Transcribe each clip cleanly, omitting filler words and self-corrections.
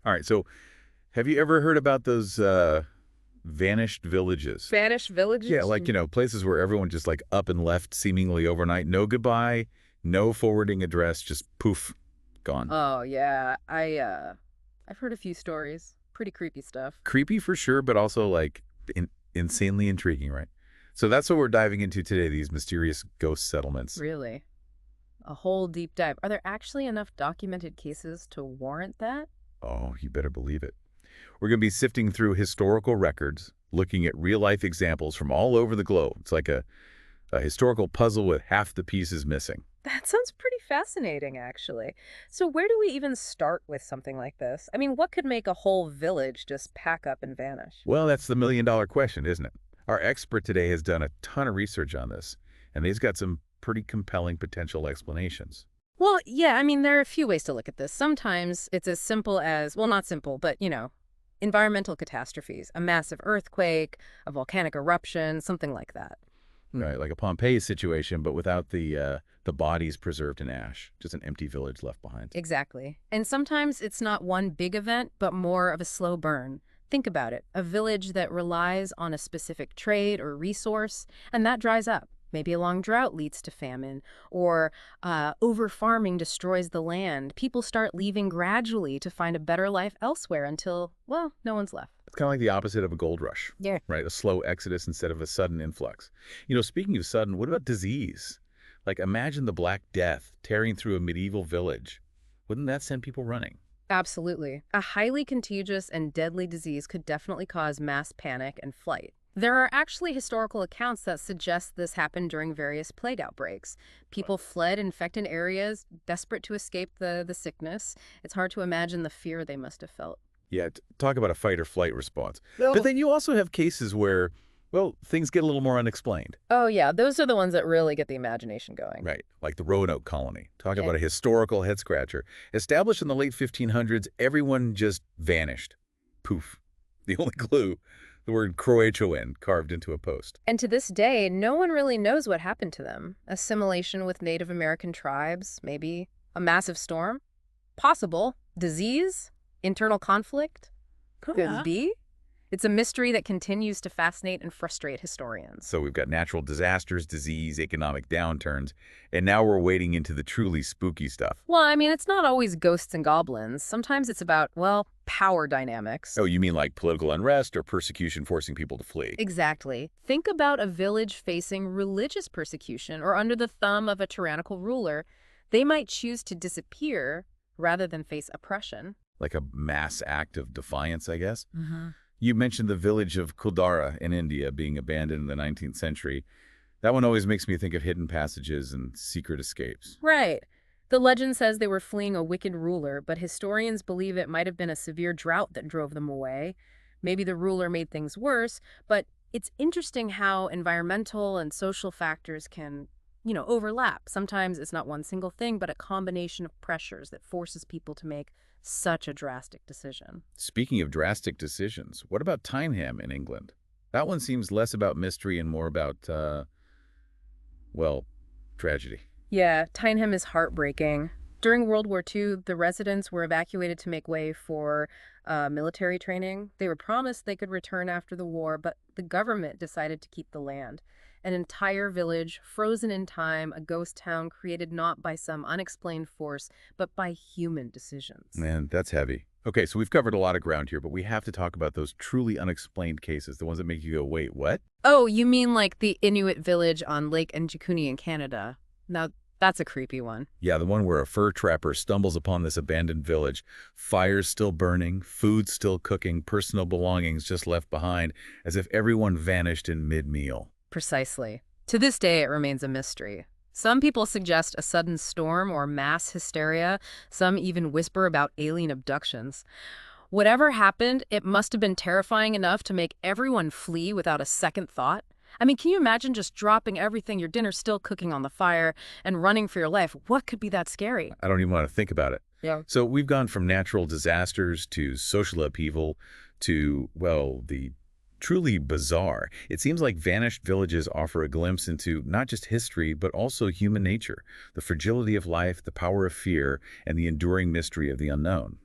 All right, so have you ever heard about those vanished villages? Spanish Yeah, villages? like, places where everyone just like up and left seemingly overnight. No goodbye, no forwarding address, just poof, gone. Oh yeah, I've heard a few stories. Pretty creepy stuff. Creepy for sure, but also like insanely intriguing, right? So that's what we're diving into today, these mysterious ghost settlements. Really. A whole deep dive. Are there actually enough documented cases to warrant that? Oh, you better believe it. We're going to be sifting through historical records, looking at real-life examples from all over the globe. It's like a historical puzzle with half the pieces missing. That sounds pretty fascinating, actually. So where do we even start with something like this? I mean, what could make a whole village just pack up and vanish? Well, that's the million-dollar question, isn't it? Our expert today has done a ton of research on this, and he's got some pretty compelling potential explanations. Well, yeah, I mean, there are a few ways to look at this. Sometimes it's as simple as, well, not simple, but, environmental catastrophes, a massive earthquake, a volcanic eruption, something like that. Right, like a Pompeii situation, but without the bodies preserved in ash, just an empty village left behind. Exactly. And sometimes it's not one big event, but more of a slow burn. Think about it, a village that relies on a specific trade or resource, and that dries up. Maybe a long drought leads to famine, or over-farming destroys the land. People start leaving gradually to find a better life elsewhere until, well, no one's left. It's kind of like the opposite of a gold rush, Yeah. right? A slow exodus instead of a sudden influx. Speaking of sudden, what about disease? Like imagine the Black Death tearing through a medieval village. Wouldn't that send people running? Absolutely. A highly contagious and deadly disease could definitely cause mass panic and flight. There are actually historical accounts that suggest this happened during various plague outbreaks. People fled infected areas, desperate to escape the sickness. It's hard to imagine the fear they must have felt. Yeah, talk about a fight or flight response. But No. then you also have cases where, well, things get a little more unexplained. Oh, yeah, those are the ones that really get the imagination going. Right, like the Roanoke colony. Talk Yeah. about a historical head-scratcher. Established in the late 1500s, everyone just vanished. Poof. The only clue, the word Croatoan carved into a post. And to this day, no one really knows what happened to them. Assimilation with Native American tribes, maybe. A massive storm? Possible. Disease? Internal conflict? Could be. It's a mystery that continues to fascinate and frustrate historians. So we've got natural disasters, disease, economic downturns, and now we're wading into the truly spooky stuff. Well, I mean, it's not always ghosts and goblins. Sometimes it's about, well, power dynamics. Oh, you mean like political unrest or persecution forcing people to flee? Exactly. Think about a village facing religious persecution or under the thumb of a tyrannical ruler. They might choose to disappear rather than face oppression. Like a mass act of defiance, I guess? Mm-hmm. You mentioned the village of Kuldara in India being abandoned in the 19th century. That one always makes me think of hidden passages and secret escapes. Right. The legend says they were fleeing a wicked ruler, but historians believe it might have been a severe drought that drove them away. Maybe the ruler made things worse, but it's interesting how environmental and social factors can, overlap. Sometimes it's not one single thing, but a combination of pressures that forces people to make such a drastic decision. Speaking of drastic decisions, what about Tyneham in England? That one seems less about mystery and more about, well, tragedy. Yeah, Tyneham is heartbreaking. During World War II, the residents were evacuated to make way for military training. They were promised they could return after the war, but the government decided to keep the land. An entire village, frozen in time, a ghost town created not by some unexplained force, but by human decisions. Man, that's heavy. Okay, so we've covered a lot of ground here, but we have to talk about those truly unexplained cases, the ones that make you go, wait, what? Oh, you mean like the Inuit village on Lake Njikuni in Canada? Now, that's a creepy one. Yeah, the one where a fur trapper stumbles upon this abandoned village. Fires still burning, food still cooking, personal belongings just left behind, as if everyone vanished in mid-meal. Precisely. To this day, it remains a mystery. Some people suggest a sudden storm or mass hysteria. Some even whisper about alien abductions. Whatever happened, it must have been terrifying enough to make everyone flee without a second thought. I mean, can you imagine just dropping everything, your dinner still cooking on the fire, and running for your life? What could be that scary? I don't even want to think about it. Yeah. So we've gone from natural disasters to social upheaval to, well, the truly bizarre. It seems like vanished villages offer a glimpse into not just history, but also human nature, the fragility of life, the power of fear, and the enduring mystery of the unknown.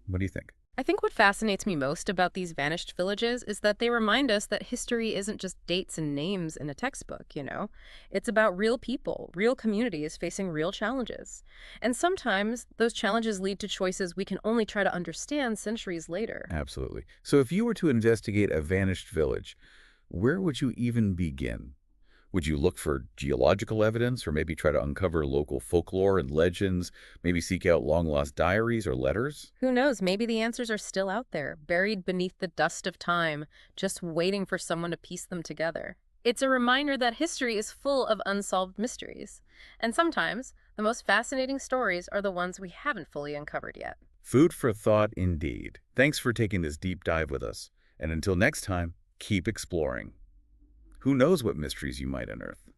What do you think? I think what fascinates me most about these vanished villages is that they remind us that history isn't just dates and names in a textbook. It's about real people, real communities facing real challenges. And sometimes those challenges lead to choices we can only try to understand centuries later. Absolutely. So if you were to investigate a vanished village, where would you even begin? Would you look for geological evidence or maybe try to uncover local folklore and legends, maybe seek out long-lost diaries or letters? Who knows, maybe the answers are still out there, buried beneath the dust of time, just waiting for someone to piece them together. It's a reminder that history is full of unsolved mysteries. And sometimes, the most fascinating stories are the ones we haven't fully uncovered yet. Food for thought indeed. Thanks for taking this deep dive with us. And until next time, keep exploring. Who knows what mysteries you might unearth?